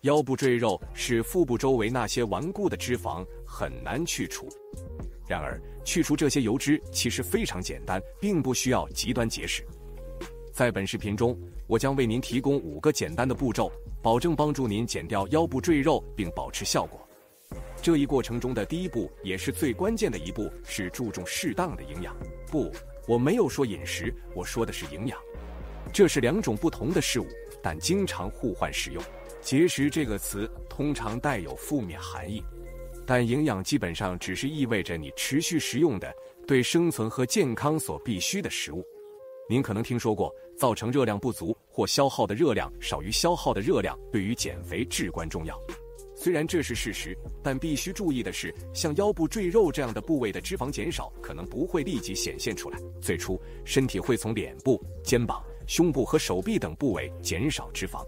腰部赘肉是腹部周围那些顽固的脂肪很难去除。然而，去除这些油脂其实非常简单，并不需要极端节食。在本视频中，我将为您提供5个简单的步骤，保证帮助您减掉腰部赘肉并保持效果。这一过程中的第一步，也是最关键的一步，是注重适当的营养。不，我没有说饮食，我说的是营养。这是2种不同的事物，但经常互换使用。节食这个词通常带有负面含义，但营养基本上只是意味着你持续食用的对生存和健康所必需的食物。您可能听说过，造成热量不足或消耗的热量少于消耗的热量对于减肥至关重要。虽然这是事实，但必须注意的是，像腰部赘肉这样的部位的脂肪减少可能不会立即显现出来。最初，身体会从脸部、肩膀、胸部和手臂等部位减少脂肪。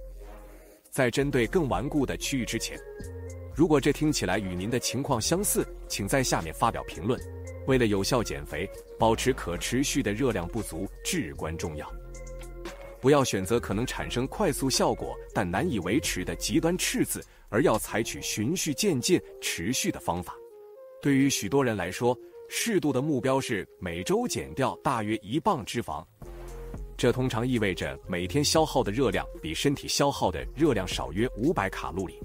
在针对更顽固的区域之前，如果这听起来与您的情况相似，请在下面发表评论。为了有效减肥，保持可持续的热量不足至关重要。不要选择可能产生快速效果但难以维持的极端赤字，而要采取循序渐进、持续的方法。对于许多人来说，适度的目标是每周减掉大约1磅脂肪。这通常意味着每天消耗的热量比身体消耗的热量少约500卡路里。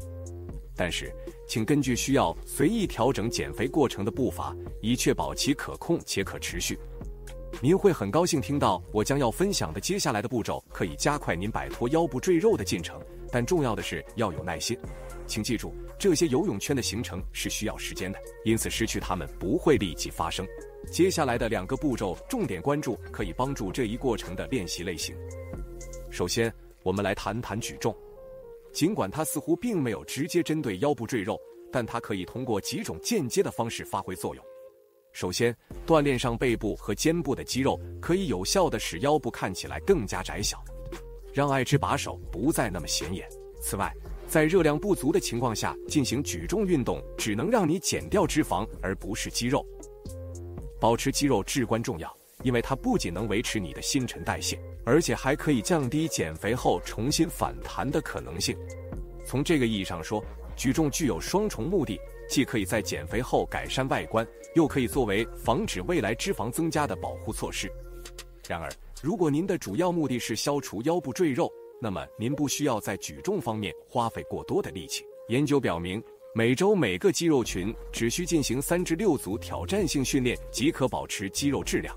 但是，请根据需要随意调整减肥过程的步伐，以确保其可控且可持续。您会很高兴听到我将要分享的接下来的步骤可以加快您摆脱腰部赘肉的进程，但重要的是要有耐心。请记住，这些游泳圈的形成是需要时间的，因此失去它们不会立即发生。接下来的2个步骤重点关注可以帮助这一过程的练习类型。首先，我们来谈谈举重。尽管它似乎并没有直接针对腰部赘肉，但它可以通过几种间接的方式发挥作用。首先，锻炼上背部和肩部的肌肉，可以有效地使腰部看起来更加窄小，让爱之把手不再那么显眼。此外，在热量不足的情况下进行举重运动，只能让你减掉脂肪，而不是肌肉。保持肌肉至关重要，因为它不仅能维持你的新陈代谢，而且还可以降低减肥后重新反弹的可能性。从这个意义上说，举重具有双重目的，既可以在减肥后改善外观，又可以作为防止未来脂肪增加的保护措施。然而，如果您的主要目的是消除腰部赘肉，那么您不需要在举重方面花费过多的力气。研究表明，每周每个肌肉群只需进行3至6组挑战性训练即可保持肌肉质量。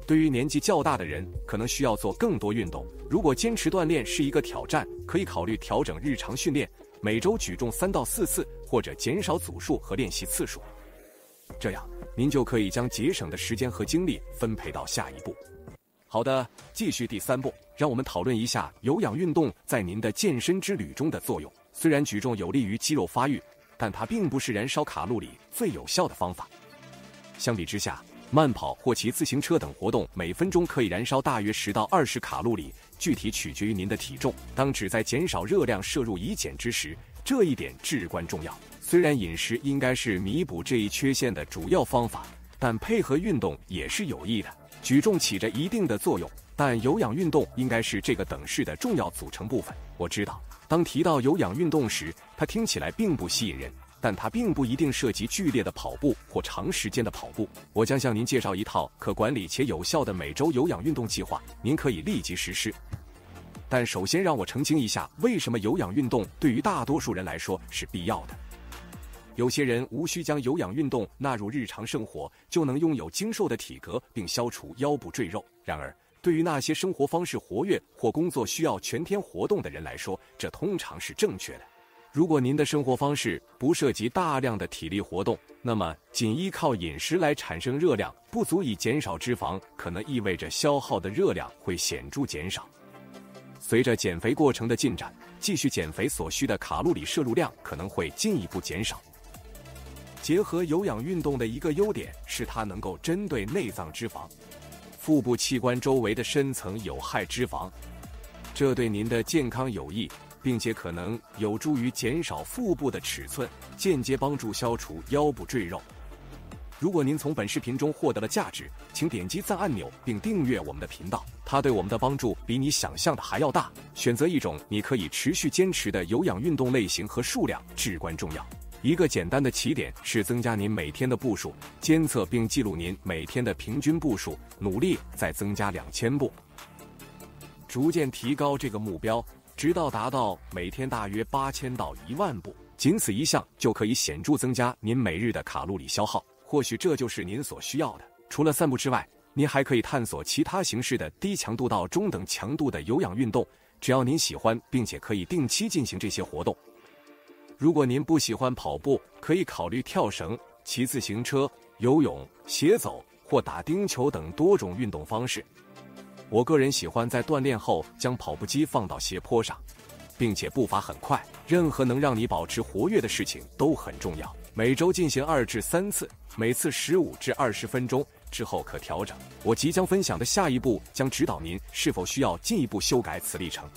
对于年纪较大的人，可能需要做更多运动。如果坚持锻炼是一个挑战，可以考虑调整日常训练，每周举重3到4次，或者减少组数和练习次数。这样，您就可以将节省的时间和精力分配到下一步。好的，继续第3步，让我们讨论一下有氧运动在您的健身之旅中的作用。虽然举重有利于肌肉发育，但它并不是燃烧卡路里最有效的方法。相比之下，慢跑或骑自行车等活动每分钟可以燃烧大约10到20卡路里，具体取决于您的体重。当旨在减少热量摄入以减之时，这一点至关重要。虽然饮食应该是弥补这一缺陷的主要方法，但配合运动也是有益的。举重起着一定的作用，但有氧运动应该是这个等式的重要组成部分。我知道，当提到有氧运动时，它听起来并不吸引人，但它并不一定涉及剧烈的跑步或长时间的跑步。我将向您介绍一套可管理且有效的每周有氧运动计划，您可以立即实施。但首先让我澄清一下，为什么有氧运动对于大多数人来说是必要的。有些人无需将有氧运动纳入日常生活，就能拥有精瘦的体格并消除腰部赘肉。然而，对于那些生活方式活跃或工作需要全天活动的人来说，这通常是正确的。如果您的生活方式不涉及大量的体力活动，那么仅依靠饮食来产生热量不足以减少脂肪，可能意味着消耗的热量会显著减少。随着减肥过程的进展，继续减肥所需的卡路里摄入量可能会进一步减少。结合有氧运动的一个优点是它能够针对内脏脂肪、腹部器官周围的深层有害脂肪，这对您的健康有益，并且可能有助于减少腹部的尺寸，间接帮助消除腰部赘肉。如果您从本视频中获得了价值，请点击赞按钮并订阅我们的频道，它对我们的帮助比你想象的还要大。选择一种你可以持续坚持的有氧运动类型和数量至关重要。一个简单的起点是增加您每天的步数，监测并记录您每天的平均步数，努力再增加2000步，逐渐提高这个目标，直到达到每天大约8000到10000步。仅此一项就可以显著增加您每日的卡路里消耗。或许这就是您所需要的。除了散步之外，您还可以探索其他形式的低强度到中等强度的有氧运动，只要您喜欢，并且可以定期进行这些活动。如果您不喜欢跑步，可以考虑跳绳、骑自行车、游泳、斜走或打钉球等多种运动方式。我个人喜欢在锻炼后将跑步机放到斜坡上，并且步伐很快。任何能让你保持活跃的事情都很重要。每周进行2至3次，每次15至20分钟，之后可调整。我即将分享的下一步将指导您是否需要进一步修改此历程。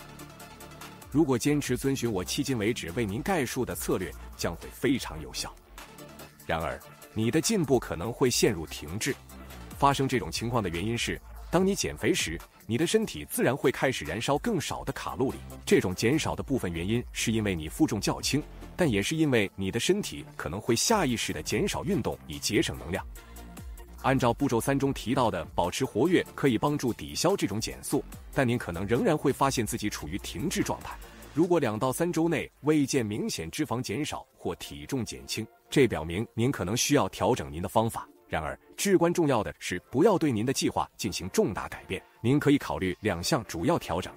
如果坚持遵循我迄今为止为您概述的策略，将会非常有效。然而，你的进步可能会陷入停滞。发生这种情况的原因是，当你减肥时，你的身体自然会开始燃烧更少的卡路里。这种减少的部分原因是因为你负重较轻，但也是因为你的身体可能会下意识地减少运动以节省能量。按照步骤3中提到的，保持活跃可以帮助抵消这种减速，但您可能仍然会发现自己处于停滞状态。如果2到3周内未见明显脂肪减少或体重减轻，这表明您可能需要调整您的方法。然而，至关重要的是不要对您的计划进行重大改变。您可以考虑2项主要调整。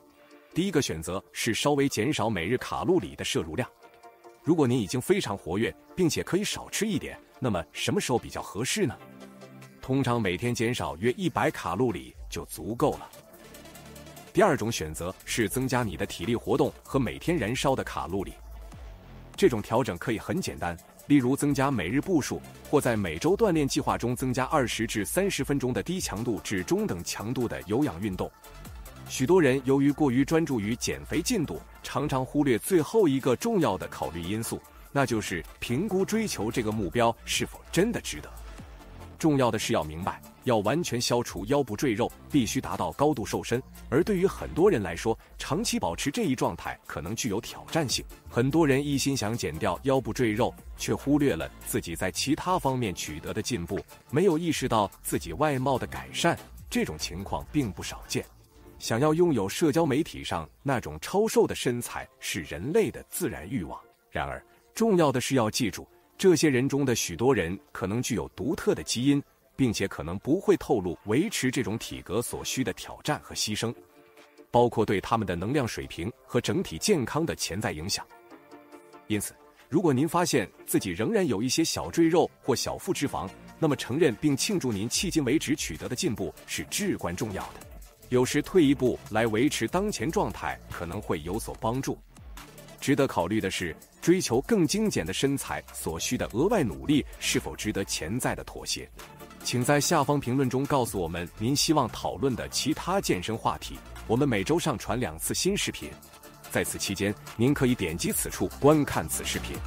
第一个选择是稍微减少每日卡路里的摄入量。如果您已经非常活跃，并且可以少吃一点，那么什么时候比较合适呢？通常每天减少约100卡路里就足够了。第二种选择是增加你的体力活动和每天燃烧的卡路里。这种调整可以很简单，例如增加每日步数，或在每周锻炼计划中增加20至30分钟的低强度至中等强度的有氧运动。许多人由于过于专注于减肥进度，常常忽略最后一个重要的考虑因素，那就是评估追求这个目标是否真的值得。重要的是要明白，要完全消除腰部赘肉，必须达到高度瘦身，而对于很多人来说，长期保持这一状态可能具有挑战性。很多人一心想减掉腰部赘肉，却忽略了自己在其他方面取得的进步，没有意识到自己外貌的改善。这种情况并不少见。想要拥有社交媒体上那种超瘦的身材是人类的自然欲望。然而，重要的是要记住，这些人中的许多人可能具有独特的基因，并且可能不会透露维持这种体格所需的挑战和牺牲，包括对他们的能量水平和整体健康的潜在影响。因此，如果您发现自己仍然有一些小赘肉或小腹脂肪，那么承认并庆祝您迄今为止取得的进步是至关重要的。有时退一步来维持当前状态可能会有所帮助。值得考虑的是，追求更精简的身材所需的额外努力是否值得潜在的妥协。请在下方评论中告诉我们您希望讨论的其他健身话题。我们每周上传2次新视频，在此期间您可以点击此处观看此视频。